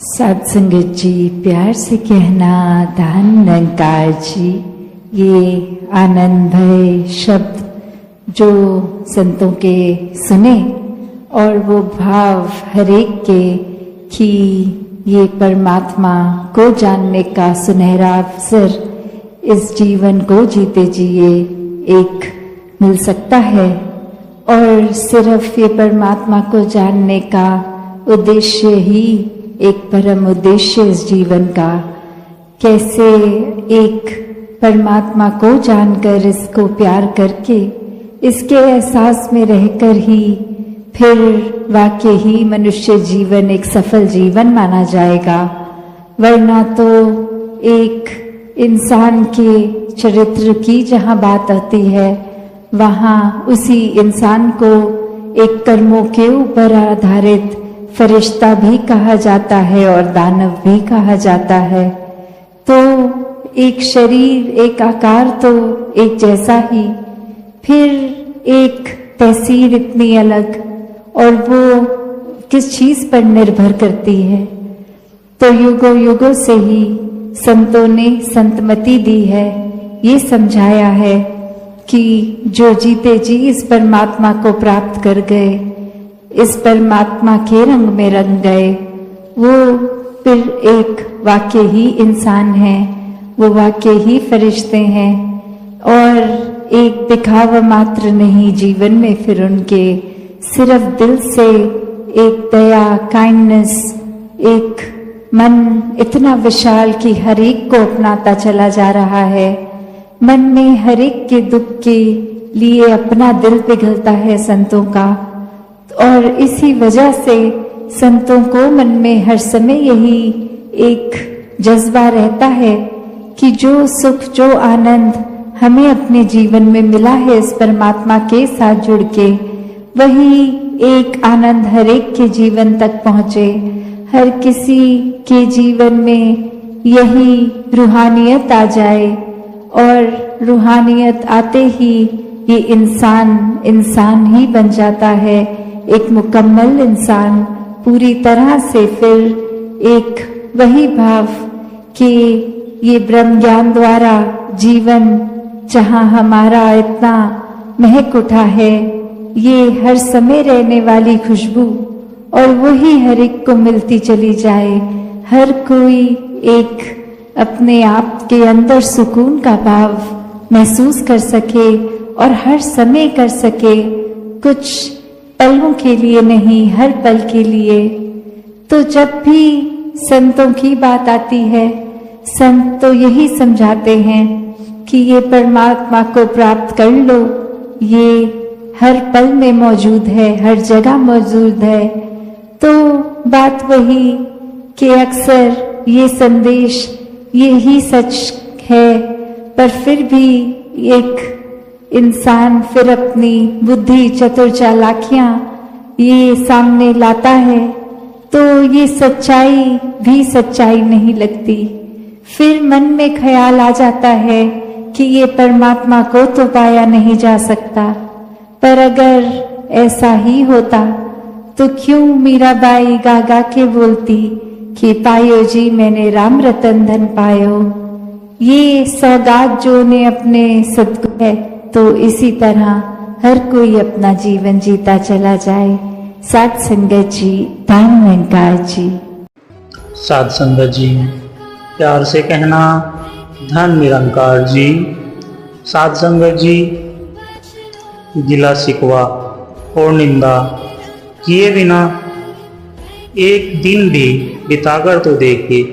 साध संगत जी, प्यार से कहना धन निरंकार जी। ये आनंद भय शब्द जो संतों के सुने और वो भाव हरेक के कि ये परमात्मा को जानने का सुनहरा अवसर इस जीवन को जीते जिए एक मिल सकता है। और सिर्फ ये परमात्मा को जानने का उद्देश्य ही एक परम उद्देश्य इस जीवन का, कैसे एक परमात्मा को जानकर इसको प्यार करके इसके एहसास में रहकर ही फिर वाकई ही मनुष्य जीवन एक सफल जीवन माना जाएगा। वरना तो एक इंसान के चरित्र की जहाँ बात आती है वहाँ उसी इंसान को एक कर्मों के ऊपर आधारित फरिश्ता भी कहा जाता है और दानव भी कहा जाता है। तो एक शरीर एक आकार तो एक जैसा ही, फिर एक तहसील इतनी अलग, और वो किस चीज पर निर्भर करती है। तो युगों युगों से ही संतों ने संतमति दी है, ये समझाया है कि जो जीते जी इस परमात्मा को प्राप्त कर गए, इस परमात्मा के रंग में रंग गए, वो फिर एक वाकई ही इंसान है, वो वाकई ही फरिश्ते हैं और एक दिखावा मात्र नहीं जीवन में फिर उनके सिर्फ दिल से एक दया काइंडनेस, एक मन इतना विशाल कि हर एक को अपनाता चला जा रहा है। मन में हर एक के दुख के लिए अपना दिल पिघलता है संतों का, और इसी वजह से संतों को मन में हर समय यही एक जज्बा रहता है कि जो सुख जो आनंद हमें अपने जीवन में मिला है इस परमात्मा के साथ जुड़ के, वही एक आनंद हर एक के जीवन तक पहुँचे। हर किसी के जीवन में यही रूहानियत आ जाए, और रूहानियत आते ही ये इंसान ही बन जाता है, एक मुकम्मल इंसान पूरी तरह से। फिर एक वही भाव कि ये ब्रह्म ज्ञान द्वारा जीवन जहाँ हमारा इतना महक उठा है, ये हर समय रहने वाली खुशबू, और वही हर एक को मिलती चली जाए। हर कोई एक अपने आप के अंदर सुकून का भाव महसूस कर सके और हर समय कर सके, कुछ पलों के लिए नहीं, हर पल के लिए। तो जब भी संतों की बात आती है, संत तो यही समझाते हैं कि ये परमात्मा को प्राप्त कर लो, ये हर पल में मौजूद है, हर जगह मौजूद है। तो बात वही कि अक्सर ये संदेश यही सच है, पर फिर भी एक इंसान फिर अपनी बुद्धि चतुर चालाकियां ये सामने लाता है, तो ये सच्चाई भी सच्चाई नहीं लगती। फिर मन में ख्याल आ जाता है कि ये परमात्मा को तो पाया नहीं जा सकता। पर अगर ऐसा ही होता तो क्यों मीराबाई गा गा के बोलती कि पायो जी मैंने राम रतन धन पायो। ये सौगात जो ने अपने सदगुरु है, तो इसी तरह हर कोई अपना जीवन जीता चला जाए। साध संगत जी, धन निरंकार जी। साध संगत जी, प्यार से कहना धन निरंकार जी। साध संगत जी, गिला शिकवा और निंदा किए बिना एक दिन भी बिताकर तो देखिए,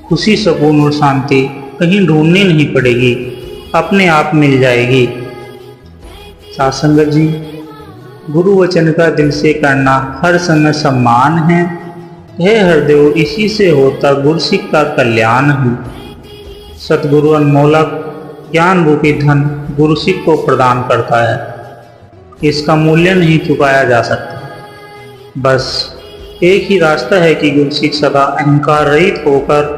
खुशी सुकून और शांति कहीं ढूंढनी नहीं पड़ेगी, अपने आप मिल जाएगी। साध संगत जी, गुरु वचन का दिल से करना हर समय सम्मान है। हे हरदेव इसी से होता गुरसिक का कल्याण है। सतगुरु अनमोलक ज्ञान रूपी धन गुरुसिक को प्रदान करता है, इसका मूल्य नहीं चुकाया जा सकता। बस एक ही रास्ता है कि गुरुसिक सदा अहंकार रहित होकर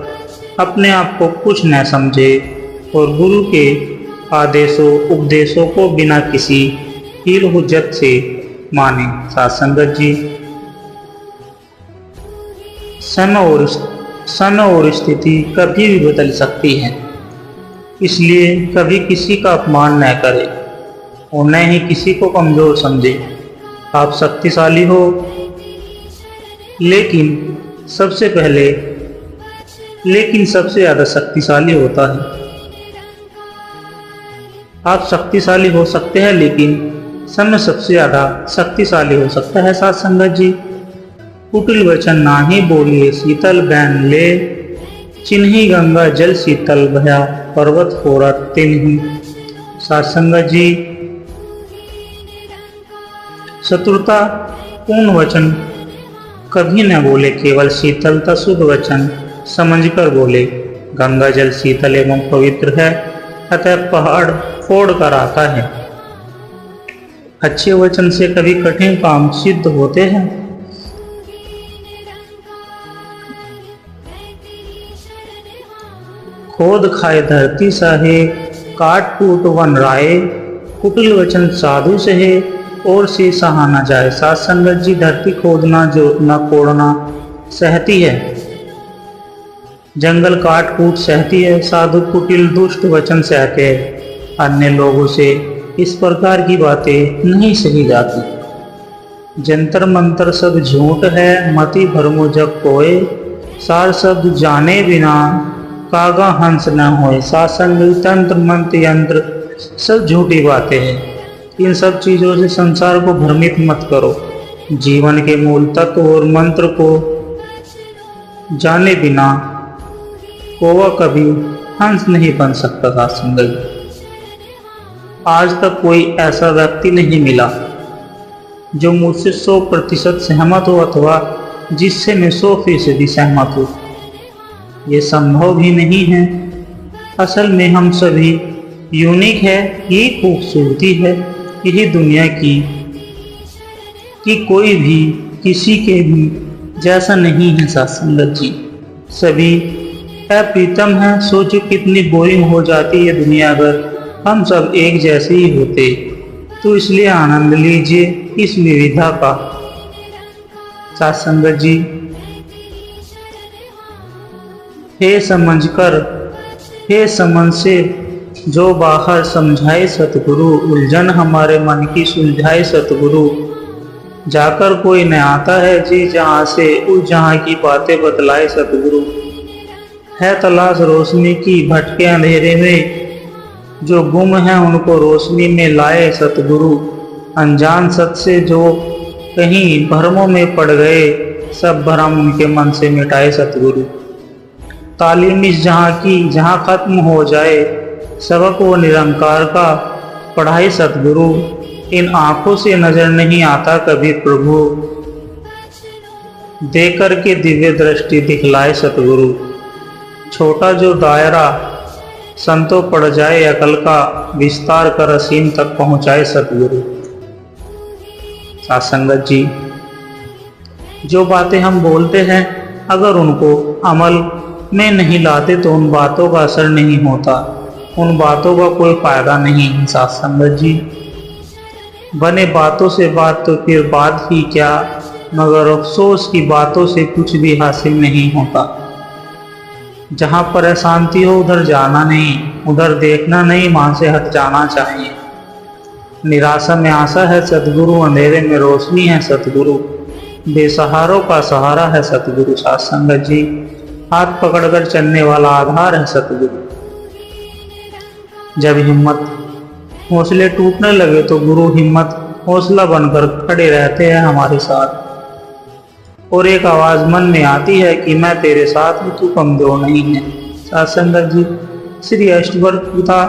अपने आप को कुछ न समझे और गुरु के आदेशों उपदेशों को बिना किसी हील हुज्जत से माने। साध संगत जी, सन और स्थिति कभी भी बदल सकती है। इसलिए कभी किसी का अपमान न करें और न ही किसी को कमजोर समझे। आप शक्तिशाली हो, लेकिन सबसे ज़्यादा शक्तिशाली होता है। आप शक्तिशाली हो सकते हैं, लेकिन समय सबसे ज़्यादा शक्तिशाली हो सकता है। साथ संगत जी, कुटिल वचन नाही बोलिए शीतल बहन ले, चिन्ही गंगा जल शीतल भया पर्वत फोरत तिन्ही। साथ संगत जी, शत्रुता पूर्ण वचन कभी न बोले, केवल शीतलता शुद्ध वचन समझकर बोले। गंगा जल शीतल एवं पवित्र है, अतः पहाड़ फोड़ कर आता है। अच्छे वचन से कभी कठिन काम सिद्ध होते हैं। खोद खाए धरती सहे, काट कूट वन राये, कुटिल वचन साधु सहे और से सहा न जाए। साथ संगत जी, धरती खोदना जोतना कोड़ना सहती है, जंगल काट कूट सहती है, साधु कुटिल दुष्ट वचन सहते हैं। अन्य लोगों से इस प्रकार की बातें नहीं सही जाती। जंतर मंतर सब झूठ है, मति भरमो जग कोय, सार शब्द जाने बिना कागा हंस न होए। सासंग तंत्र मंत्र यंत्र सब झूठी बातें हैं। इन सब चीजों से संसार को भ्रमित मत करो। जीवन के मूल तत्व और मंत्र को जाने बिना कौवा कभी हंस नहीं बन सकता। सासंग, आज तक कोई ऐसा व्यक्ति नहीं मिला जो मुझसे 100% सहमत हो अथवा जिससे मैं 100% सहमत हूँ। ये संभव भी नहीं है। असल में हम सभी यूनिक है। ये खूबसूरती है यही दुनिया की कि कोई भी किसी के भी जैसा नहीं है। सत्संगत जी, सभी अप्रीतम है। सोचो कितनी बोरिंग हो जाती है दुनिया अगर हम सब एक जैसे ही होते। तो इसलिए आनंद लीजिए इस विविधता का। सत्संगत जी, हे समझ से जो बाहर समझाए सतगुरु, उलझन हमारे मन की सुलझाए सतगुरु। जाकर कोई न आता है जी जहाँ से उस जहाँ की बातें बतलाए सतगुरु। है तलाश रोशनी की भटके अंधेरे में, जो गुम है उनको रोशनी में लाए सतगुरु। अनजान सत से जो कहीं भ्रमों में पड़ गए, सब भ्रम उनके मन से मिटाए सतगुरु। तालीम इस जहाँ की जहाँ खत्म हो जाए, सबक वो निरंकार का पढ़ाई सतगुरु। इन आंखों से नजर नहीं आता कभी प्रभु, दे करके दिव्य दृष्टि दिखलाए सतगुरु। छोटा जो दायरा संतों पड़ जाए, अकल का विस्तार कर असीम तक पहुंचाए सतगुरु। सत्संगत जी, जो बातें हम बोलते हैं अगर उनको अमल में नहीं लाते तो उन बातों का असर नहीं होता, उन बातों का कोई फायदा नहीं है। सत्संगत जी, बने बातों से बात तो फिर बात ही क्या, मगर अफसोस की बातों से कुछ भी हासिल नहीं होता। जहाँ पर अशांति हो उधर जाना नहीं, उधर देखना नहीं, वहां से हट जाना चाहिए। निराशा में आशा है सतगुरु, अंधेरे में रोशनी है सतगुरु, बेसहारों का सहारा है सतगुरु। सत्संगत जी, हाथ पकड़कर चलने वाला आधार है सतगुरु। जब हिम्मत हौसले टूटने लगे तो गुरु हिम्मत हौसला बनकर खड़े रहते हैं हमारे साथ। और एक आवाज मन में आती है कि मैं तेरे साथ हूँ, तू कमजोर नहीं है। सत्संगत जी, श्री अष्टवक्र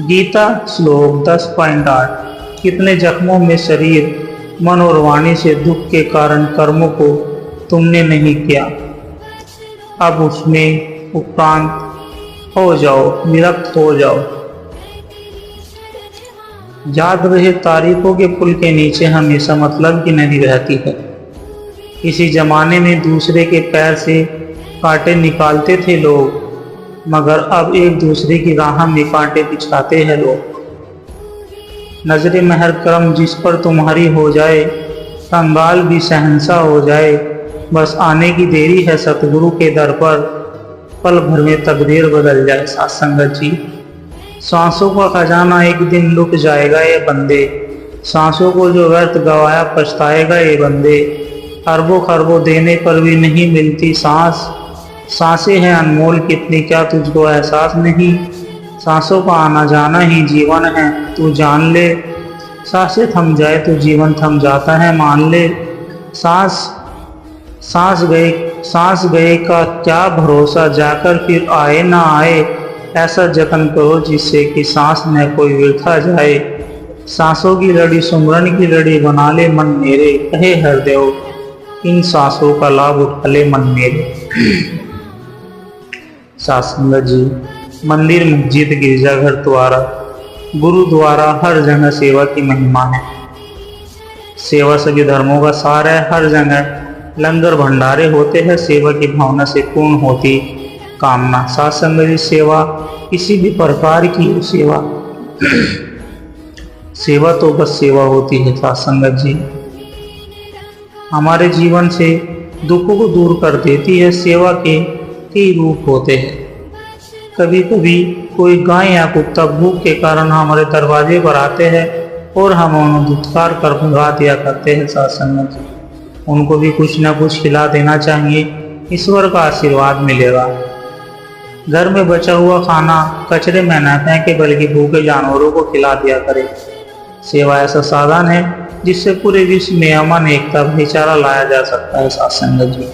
गीता श्लोक 10.8, कितने जख्मों में शरीर मन और वाणी से दुख के कारण कर्मों को तुमने नहीं किया, अब उसमें उपरांत हो जाओ, विरक्त हो जाओ। याद रहे, तारीफों के पुल के नीचे हमेशा मतलब की नदी बहती है। किसी जमाने में दूसरे के पैर से कांटे निकालते थे लोग, मगर अब एक दूसरे की राह में कांटे बिछाते हैं लोग। नजरे महर करम जिस पर तुम्हारी हो जाए, कंगाल भी शहंशाह हो जाए। बस आने की देरी है सतगुरु के दर पर, पल भर में तकदीर बदल जाए। साथ संगत जी, सांसों का खजाना एक दिन लुट जाएगा ये बंदे, सांसों को जो व्यर्थ गवाया पछताएगा ये बंदे। अरबों खरबों देने पर भी नहीं मिलती सांस, सांसें हैं अनमोल कितनी क्या तुझको एहसास नहीं। सांसों का आना जाना ही जीवन है तू जान ले, सांसें थम जाए तो जीवन थम जाता है मान ले। सांस गए का क्या भरोसा, जाकर फिर आए ना आए, ऐसा जतन करो जिससे कि सांस न कोई वृथा जाए। सांसों की लड़ी सुमरन की लड़ी बना ले मन मेरे, कहे हरदेव इन सांसों का लाभ उठा ले मन मेरे। साथ संगत जी, मंदिर मस्जिद गिरजाघर द्वारा गुरुद्वारा हर जगह सेवा की महिमा है। सेवा सभी धर्मों का सार है, हर जगह लंगर भंडारे होते हैं, सेवा की भावना से पूर्ण होती कामना। साथ संगत जी, सेवा किसी भी प्रकार की सेवा तो बस सेवा होती है। साथ संगत जी, हमारे जीवन से दुखों को दूर कर देती है। सेवा के कई रूप होते हैं। कभी कभी कोई गाय या कुत्ता भूख के कारण हमारे दरवाजे पर आते हैं और हम उन्हें दुत्कार कर भगा दिया करते हैं। साथ संगत जी, उनको भी कुछ न कुछ खिला देना चाहिए, ईश्वर का आशीर्वाद मिलेगा। घर में बचा हुआ खाना कचरे में न फेंके बल्कि भूखे जानवरों को खिला दिया करें। सेवा ऐसा साधन है जिससे पूरे विश्व में अमन एकता भाईचारा लाया जा सकता है। साथ संगत जी,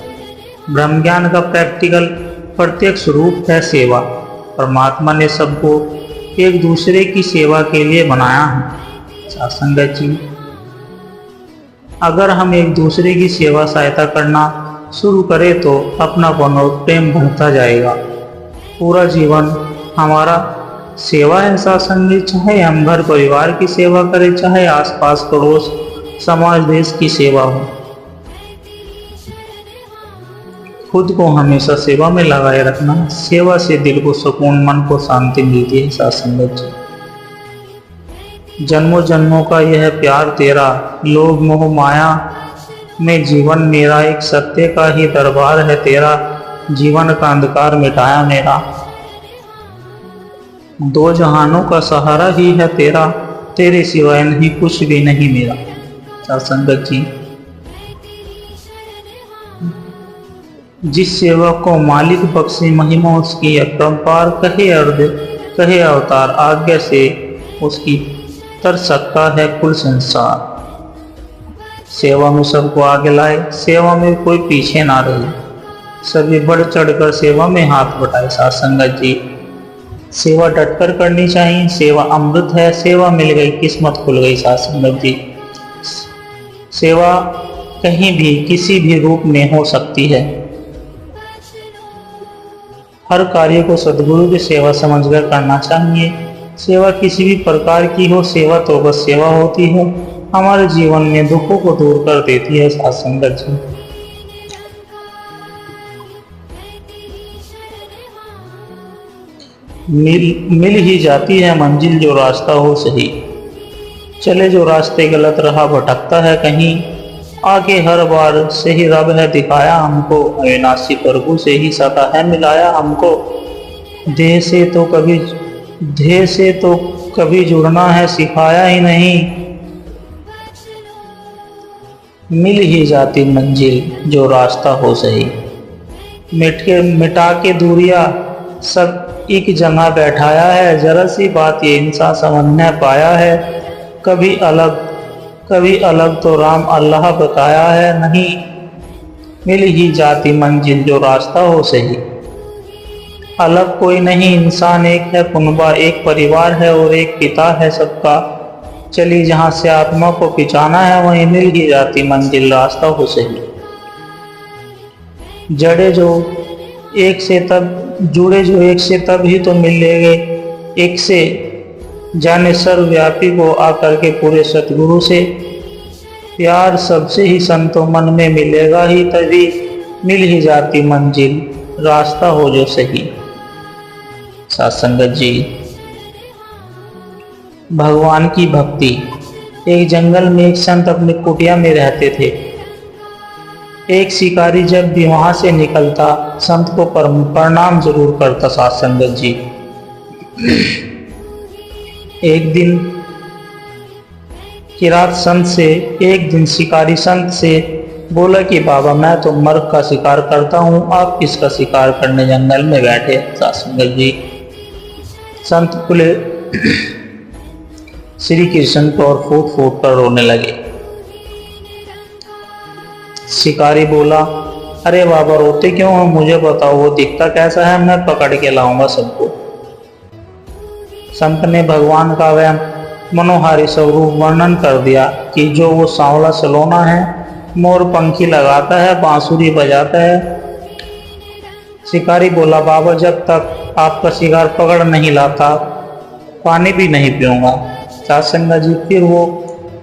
ब्रह्म ज्ञान का प्रैक्टिकल प्रत्यक्ष रूप है सेवा। परमात्मा ने सबको एक दूसरे की सेवा के लिए बनाया है। साथ संगत जी, अगर हम एक दूसरे की सेवा सहायता करना शुरू करें तो अपनापन और प्रेम बढ़ता जाएगा। पूरा जीवन हमारा सेवा है। साथ संगत, चाहे हम घर परिवार की सेवा करें, चाहे आसपास पड़ोस समाज देश की सेवा हो, खुद को हमेशा सेवा में लगाए रखना। सेवा से दिल को सुकून, मन को शांति मिलती है। साथ संगत जी, जन्मों जन्मों का यह प्यार तेरा, लोभ मोह माया में जीवन मेरा, एक सत्य का ही दरबार है तेरा, जीवन का अंधकार मिटाया मेरा। दो जहानों का सहारा ही है तेरा, तेरे सिवाय नहीं कुछ भी नहीं मेरा। साथ संगत जी, जिस सेवा को मालिक बख्शे महिमा उसकी अपरंपार, कहे अवतार आज्ञा से उसकी तर सकता है कुल संसार। सेवा में सबको आगे लाए, सेवा में कोई पीछे ना रहे, सभी बढ़ चढ़कर सेवा में हाथ बटाए। साथ संगत जी, सेवा डटकर करनी चाहिए, सेवा अमृत है, सेवा मिल गई किस्मत खुल गई। साथ संगत जी, सेवा कहीं भी किसी भी रूप में हो सकती है। हर कार्य को सद्गुरु की सेवा समझकर करना चाहिए। सेवा किसी भी प्रकार की हो, सेवा तो बस सेवा होती है, हमारे जीवन में दुखों को दूर कर देती है। साथ संगत जी, मिल ही जाती है मंजिल जो रास्ता हो सही, चले जो रास्ते गलत रहा भटकता है कहीं, आगे हर बार से ही रब है दिखाया हमको, अविनाशी प्रभु से ही सता है मिलाया हमको। देह से तो कभी जुड़ना है सिखाया ही नहीं, मिल ही जाती मंजिल जो रास्ता हो सही। मिटा के दूरिया सब एक जगह बैठाया है, जरा सी बात ये इंसान समझ न पाया है। कभी अलग तो राम अल्लाह बताया है, नहीं मिल ही जाती मंजिल जो रास्ता हो सही। अलग कोई नहीं इंसान एक है, कुनबा एक परिवार है और एक पिता है सबका। चली जहाँ से आत्मा को पिछाना है वहीं मिल ही जाती मंजिल रास्ता हो सही। जुड़े जो एक से तब ही तो मिलेंगे एक से, जाने सर्वव्यापी को आकर के पूरे सतगुरु से। प्यार सबसे ही संतों मन में मिलेगा ही, तभी मिल ही जाती मंजिल रास्ता हो जो सही। साथ संगत जी, भगवान की भक्ति। एक जंगल में एक संत अपनी कुटिया में रहते थे। एक शिकारी जब भी वहां से निकलता संत को प्रणाम जरूर करता साध संगत जी। एक दिन की रात एक दिन शिकारी संत से बोला कि बाबा मैं तो मर्ग का शिकार करता हूँ, आप किसका शिकार करने जंगल में बैठे साध संगत जी। संत बोले श्री कृष्ण को और फूट फूट कर रोने लगे। शिकारी बोला अरे बाबा रोते क्यों हो, मुझे बताओ वो दिखता कैसा है, मैं पकड़ के लाऊंगा सबको। संत ने भगवान का वह मनोहारी स्वरूप वर्णन कर दिया कि जो वो सांवला सलोना है, मोर पंखी लगाता है, बांसुरी बजाता है। शिकारी बोला बाबा जब तक आपका शिकार पकड़ नहीं लाता पानी भी नहीं पीऊंगा। साध संगत जी फिर वो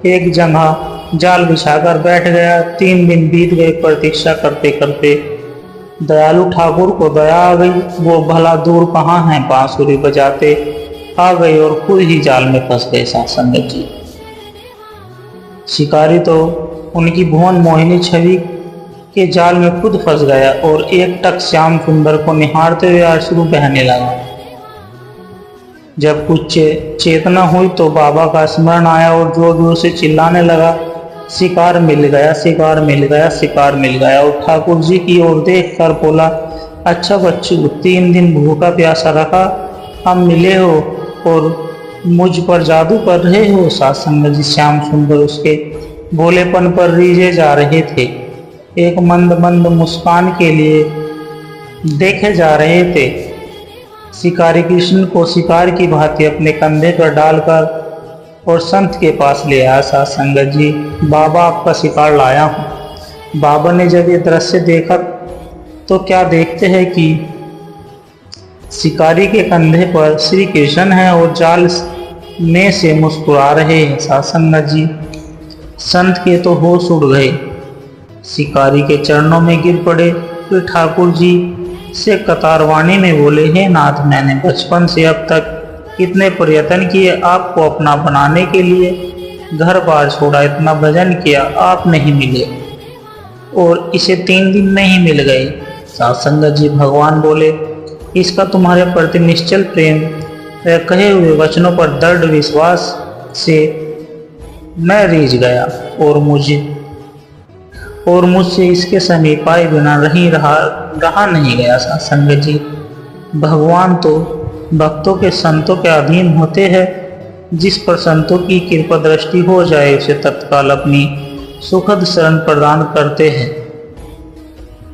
एक जगह जाल बिछाकर बैठ गया। 3 दिन बीत गए प्रतीक्षा करते करते। दयालु ठाकुर को दया आ गई, वो भला दूर कहाँ है बांसुरी बजाते आ गए और खुद ही जाल में फंस गए साध संगत जी। शिकारी तो उनकी भुवन मोहिनी छवि के जाल में खुद फंस गया और एक टक श्याम सुंदर को निहारते हुए अश्रु बहने लगा। जब कुछ चेतना हुई तो बाबा का स्मरण आया और जोर जोर से चिल्लाने लगा शिकार मिल गया, शिकार मिल गया, शिकार मिल गया। और ठाकुर जी की ओर देख कर बोला अच्छा बच्चू 3 दिन भूखा प्यासा रखा, अब मिले हो और मुझ पर जादू कर रहे हो। साध संगत जी श्याम सुंदर उसके भोलेपन पर रीझे जा रहे थे, एक मंद मंद मुस्कान के लिए देखे जा रहे थे। शिकारी कृष्ण को शिकार की भांति अपने कंधे पर डालकर और संत के पास ले आया। साध संगत जी बाबा आपका शिकार लाया हूँ। बाबा ने जब ये दृश्य देखा तो क्या देखते हैं कि शिकारी के कंधे पर श्री कृष्ण है और जाल में से मुस्कुरा रहे हैं। साध संगत जी संत के तो होश उड़ गए, शिकारी के चरणों में गिर पड़े। फिर ठाकुर जी से कतारवाणी में बोले हे नाथ मैंने बचपन से अब तक कितने प्रयत्न किए आपको अपना बनाने के लिए, घर बार छोड़ा, इतना भजन किया, आप नहीं मिले और इसे 3 दिन में ही मिल गए। साध संगत जी भगवान बोले इसका तुम्हारे प्रति निश्चल प्रेम कहे हुए वचनों पर दृढ़ विश्वास से मैं रीझ गया और मुझसे इसके समीप आए बिना रहा नहीं गया। साध संगत जी भगवान तो भक्तों के संतों के अधीन होते हैं, जिस पर संतों की कृपा दृष्टि हो जाए उसे तत्काल अपनी सुखद शरण प्रदान करते हैं।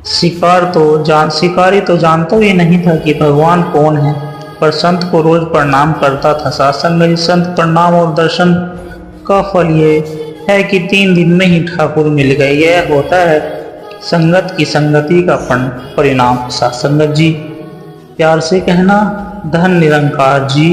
शिकारी तो जानता भी नहीं था कि भगवान कौन है, पर संत को रोज प्रणाम करता था। साध संगत जी संत प्रणाम और दर्शन का फल ये है कि 3 दिन में ही ठाकुर मिल गए। यह होता है संगत की संगति का परिणाम। साध संगत जी प्यार से कहना धन निरंकार जी।